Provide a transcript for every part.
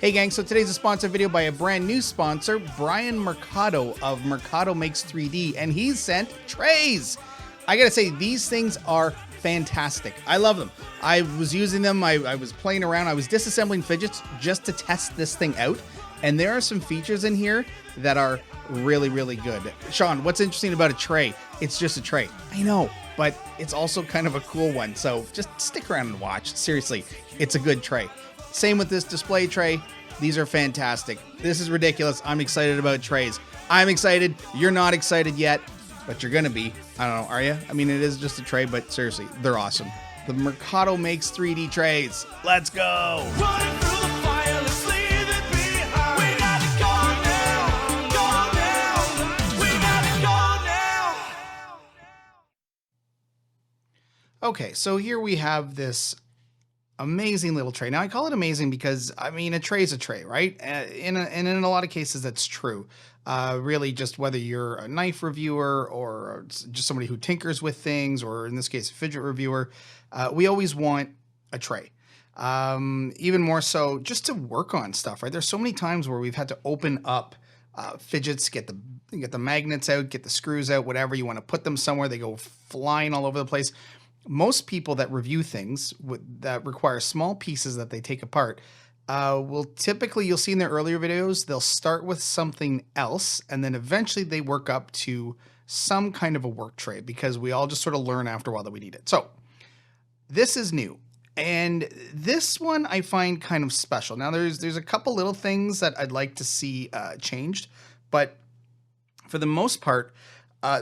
Hey gang, so today's a sponsored video by a brand new sponsor, Brian Mercado of Mercado Makes 3D, and he sent trays. I gotta say, these things are fantastic. I love them. I was using them, I was playing around, I was disassembling fidgets just to test this thing out, and there are some features in here that are really, really good. Sean, what's interesting about a tray? It's just a tray. I know, but it's also kind of a cool one, so just stick around and watch. Seriously, it's a good tray. Same with this display tray. These are fantastic. This is ridiculous. I'm excited about trays. I'm excited. You're not excited yet, but you're gonna be. I don't know, are you? I mean, it is just a tray, but seriously, they're awesome. The Mercado Makes 3D trays. Let's go. Running through the fire, let's leave it behind. We gotta go now, go now. We gotta go now. Okay, so here we have this amazing little tray. Now I call it amazing because, I mean, a tray is a tray, right? And in a lot of cases that's true. Really, just whether you're a knife reviewer or just somebody who tinkers with things, or in this case, a fidget reviewer, we always want a tray. Even more so just to work on stuff, right? There's so many times where we've had to open up fidgets, get the magnets out, get the screws out, whatever. You want to put them somewhere, they go flying all over the place. Most people that review things that require small pieces that they take apart will typically, you'll see in their earlier videos, they'll start with something else and then eventually they work up to some kind of a work tray, because we all just sort of learn after a while that we need it. So this is new, and this one I find kind of special. Now there's a couple little things that I'd like to see changed, but for the most part,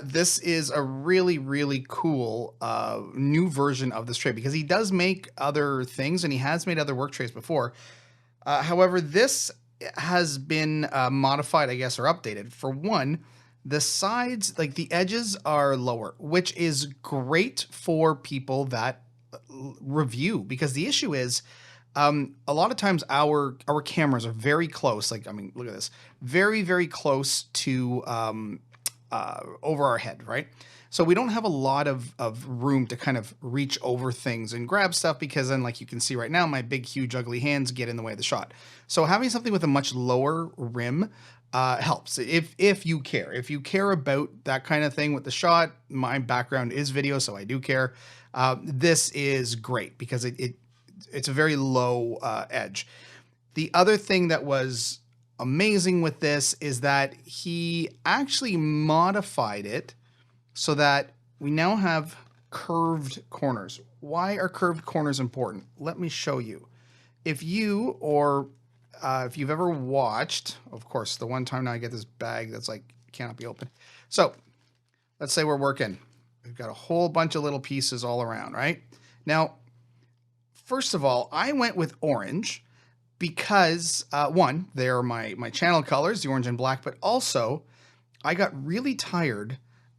this is a really, really cool new version of this tray, because he does make other things and he has made other work trays before. However, this has been modified, I guess, or updated. For one, the sides, like the edges, are lower, which is great for people that review, because the issue is a lot of times our cameras are very close. Like, I mean, look at this, very, very close to over our head, right? So we don't have a lot of room to kind of reach over things and grab stuff, because then, like you can see right now, my big, huge, ugly hands get in the way of the shot. So having something with a much lower rim helps if you care. If you care about that kind of thing with the shot, my background is video, so I do care. This is great because it's a very low edge. The other thing that was amazing with this is that he actually modified it so that we now have curved corners. Why are curved corners important? Let me show you. If you, or if you've ever watched, of course, the one time now I get this bag that's like, cannot be opened. So let's say we're working. We've got a whole bunch of little pieces all around, right? Now, first of all, I went with orange, because one, they're my channel colors, the orange and black, but also I got really tired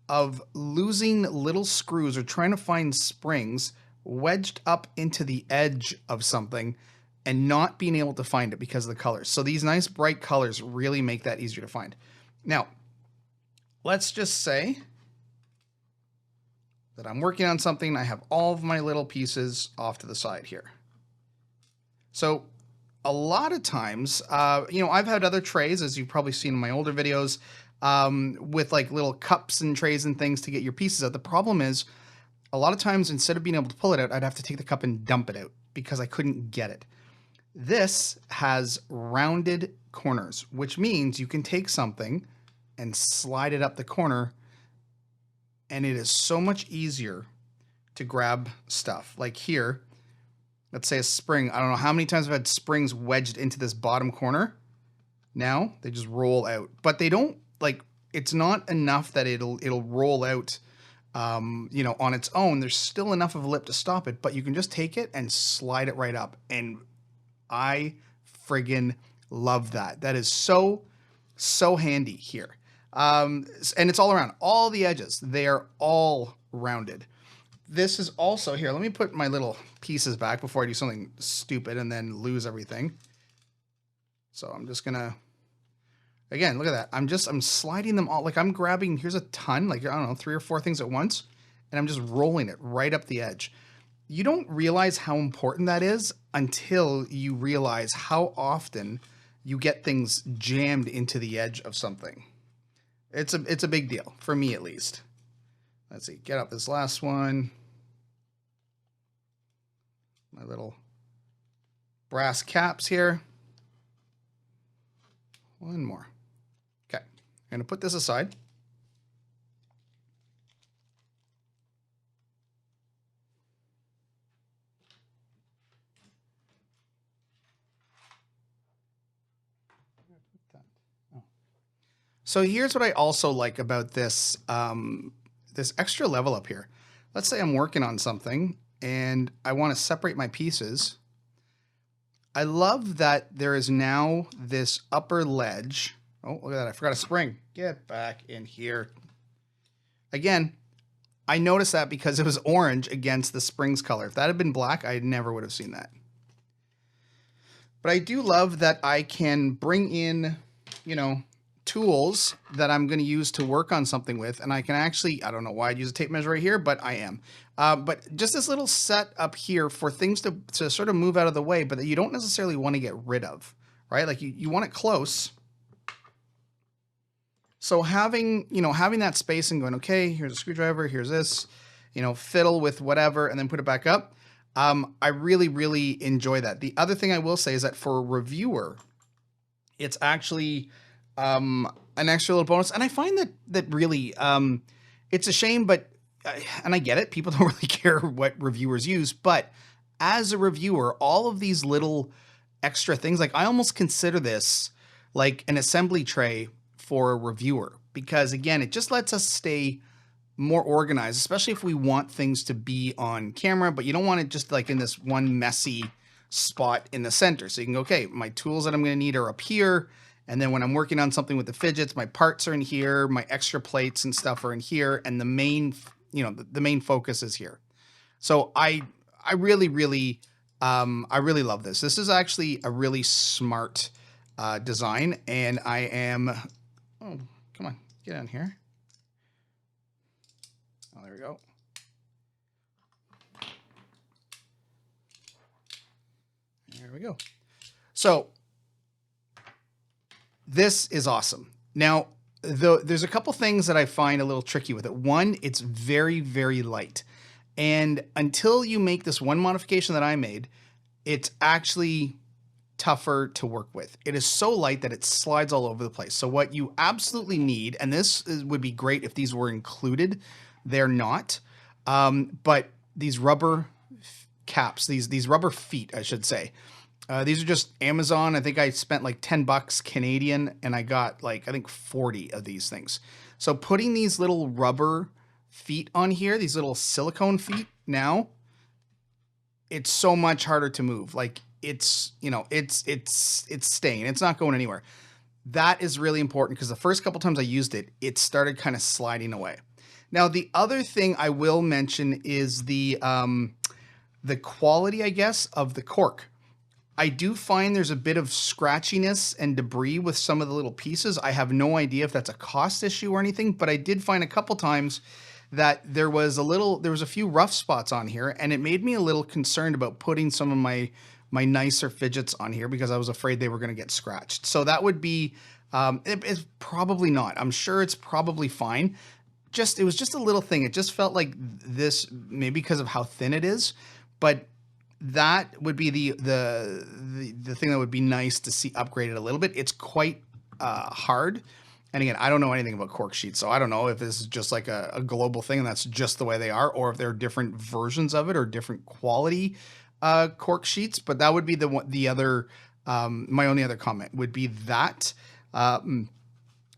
of losing little screws or trying to find springs wedged up into the edge of something and not being able to find it because of the colors. So these nice bright colors really make that easier to find. Now, let's just say that I'm working on something. I have all of my little pieces off to the side here. So a lot of times, you know, I've had other trays, as you've probably seen in my older videos, with like little cups and trays and things to get your pieces out. The problem is, a lot of times, instead of being able to pull it out, I'd have to take the cup and dump it out because I couldn't get it. This has rounded corners, which means you can take something and slide it up the corner, and it is so much easier to grab stuff. Like here, let's say a spring. I don't know how many times I've had springs wedged into this bottom corner. Now they just roll out, but they don't, like, it's not enough that it'll roll out, you know, on its own. There's still enough of a lip to stop it, but you can just take it and slide it right up. And I friggin' love that. That is so handy here. And it's all around, all the edges, they are all rounded. This is also here. Let me put my little pieces back before I do something stupid and then lose everything. So I'm just gonna, again, look at that. I'm sliding them all. Like, I'm grabbing, here's a ton, like, I don't know, 3 or 4 things at once, and I'm just rolling it right up the edge. you don't realize how important that is until you realize how often you get things jammed into the edge of something. It's a big deal, for me at least. Let's see, get out this last one. My little brass caps here. One more. Okay, I'm gonna put this aside. So here's what I also like about this, this extra level up here. Let's say I'm working on something and I want to separate my pieces. I love that there is now this upper ledge. Oh, look at that. I forgot a spring. Get back in here. Again, I noticed that because it was orange against the springs color. If that had been black, I never would have seen that. But I do love that I can bring in, you know, tools that I'm going to use to work on something with. And I can actually, I don't know why I'd use a tape measure right here, but I am. But just this little set up here for things to sort of move out of the way, but that you don't necessarily want to get rid of, right? Like you want it close. So having, you know, having that space and going, okay, here's a screwdriver, here's this, you know, fiddle with whatever, and then put it back up. I really, really enjoy that. The other thing I will say is that for a reviewer, it's actually an extra little bonus. And I find that really, it's a shame, but, and I get it, people don't really care what reviewers use, but as a reviewer, all of these little extra things, like I almost consider this like an assembly tray for a reviewer, because again, it just lets us stay more organized, especially if we want things to be on camera, but you don't want it just like in this one messy spot in the center. So you can go, okay, my tools that I'm going to need are up here. And then when I'm working on something with the fidgets, my parts are in here, my extra plates and stuff are in here. And the main, you know, the main focus is here. So I really, really love this. This is actually a really smart design. And I am, oh, come on, get on here. Oh, there we go. There we go. So this is awesome. Now, there's a couple things that I find a little tricky with it. One, it's very, very light. And until you make this one modification that I made, it's actually tougher to work with. It is so light that it slides all over the place. So what you absolutely need, and this would be great if these were included, they're not. But these rubber caps, these rubber feet, I should say. These are just Amazon. I think I spent like 10 bucks Canadian and I got like, I think 40 of these things. So putting these little rubber feet on here, these little silicone feet now, it's so much harder to move. Like it's, you know, it's staying, it's not going anywhere. That is really important because the first couple times I used it, it started kind of sliding away. Now, the other thing I will mention is the quality, I guess, of the cork. I do find there's a bit of scratchiness and debris with some of the little pieces. I have no idea if that's a cost issue or anything, but I did find a couple times that there was a few rough spots on here, and it made me a little concerned about putting some of my nicer fidgets on here because I was afraid they were going to get scratched. So that would be, it's probably not. I'm sure it's probably fine. It was just a little thing. It just felt like this, maybe because of how thin it is, but that would be the thing that would be nice to see upgraded a little bit. It's quite hard. And again, I don't know anything about cork sheets, so I don't know if this is just like a global thing and that's just the way they are, or if there are different versions of it or different quality cork sheets. But that would be the other, my only other comment would be that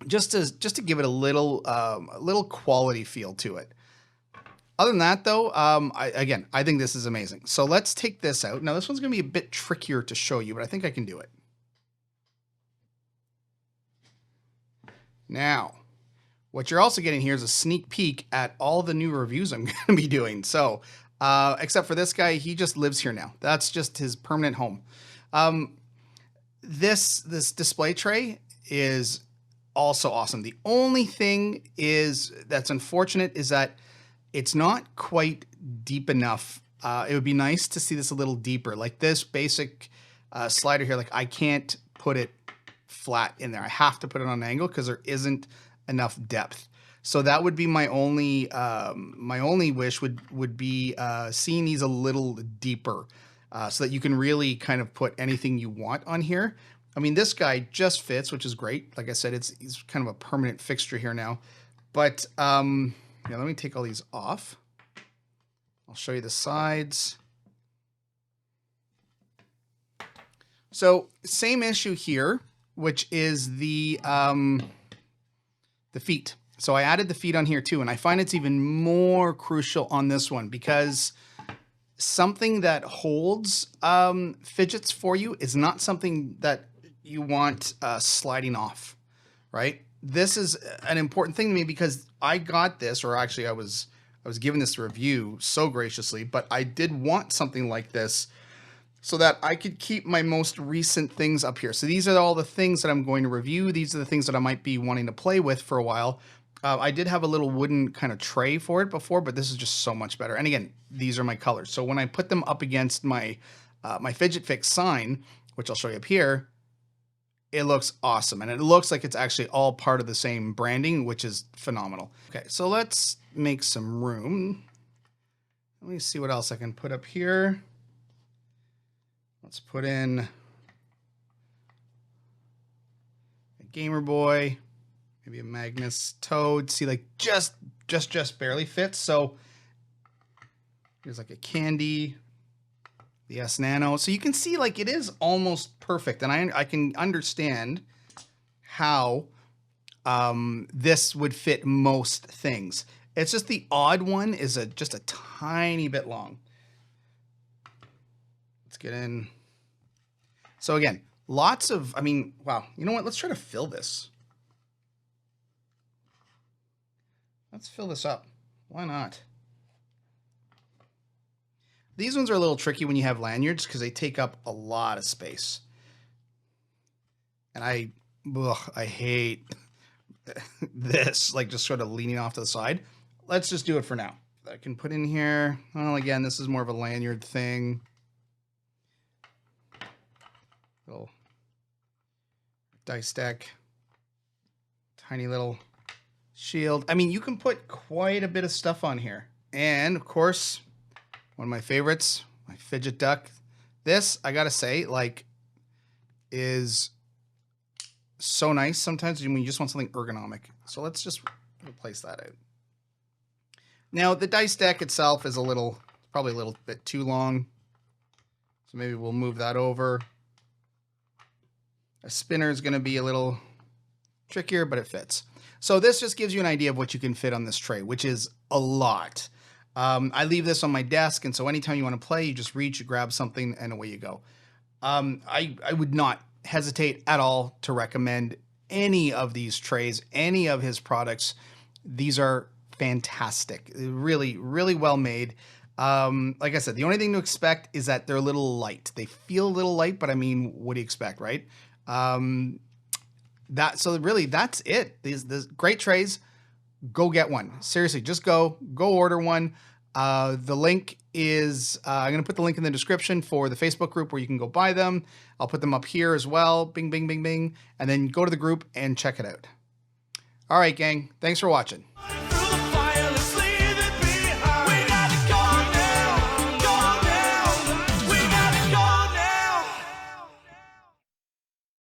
just to give it a little quality feel to it. Other than that, though, I think this is amazing. So let's take this out. Now, this one's going to be a bit trickier to show you, but I think I can do it. Now, what you're also getting here is a sneak peek at all the new reviews I'm going to be doing. So, except for this guy, he just lives here now. That's just his permanent home. This display tray is also awesome. The only thing that's unfortunate is that it's not quite deep enough it would be nice to see this a little deeper. Like this basic slider here, like I can't put it flat in there. I have to put it on an angle because there isn't enough depth. So that would be my only wish would be seeing these a little deeper, so that you can really kind of put anything you want on here. I mean, this guy just fits, which is great. Like I said, he's kind of a permanent fixture here now. But yeah, let me take all these off. I'll show you the sides. So same issue here, which is the feet. So I added the feet on here too, and I find it's even more crucial on this one because something that holds fidgets for you is not something that you want sliding off, right? This is an important thing to me because I got this, or actually I was given this review so graciously, but I did want something like this so that I could keep my most recent things up here. So these are all the things that I'm going to review. These are the things that I might be wanting to play with for a while. I did have a little wooden kind of tray for it before, but this is just so much better. And again, these are my colors. So when I put them up against my my Fidget Fix sign, which I'll show you up here, it looks awesome. And it looks like it's actually all part of the same branding, which is phenomenal. Okay, so let's make some room. Let me see what else I can put up here. Let's put in a Gamer Boy, maybe a Magnus Toad. See, like just barely fits. So here's like a Candy, the S Nano. So you can see like it is almost perfect. And I can understand how this would fit most things. It's just the odd one is just a tiny bit long. Let's get in. So again, lots of, I mean, wow, you know what? Let's try to fill this. Let's fill this up. Why not? These ones are a little tricky when you have lanyards because they take up a lot of space. And I hate this, like just sort of leaning off to the side. Let's just do it for now. I can put in here, well, again, this is more of a lanyard thing. Little dice deck, tiny little shield. I mean, you can put quite a bit of stuff on here. And of course, one of my favorites, my Fidget Duck. This, I gotta say, like, is so nice sometimes when you just want something ergonomic. So let's just replace that out. Now, the dice deck itself is probably a little bit too long. So maybe we'll move that over. A spinner is going to be a little trickier, but it fits. So this just gives you an idea of what you can fit on this tray, which is a lot. I leave this on my desk, and so anytime you want to play, you just reach, you grab something, and away you go. I would not hesitate at all to recommend any of these trays, any of his products. These are fantastic. Really, really well made. Like I said, the only thing to expect is that they're a little light. They feel a little light, but I mean, what do you expect, right? So really that's it. These great trays. Go get one. Seriously, just go order one. The link is, I'm going to put the link in the description for the Facebook group where you can go buy them. I'll put them up here as well. Bing, bing, bing, bing. And then go to the group and check it out. All right, gang. Thanks for watching.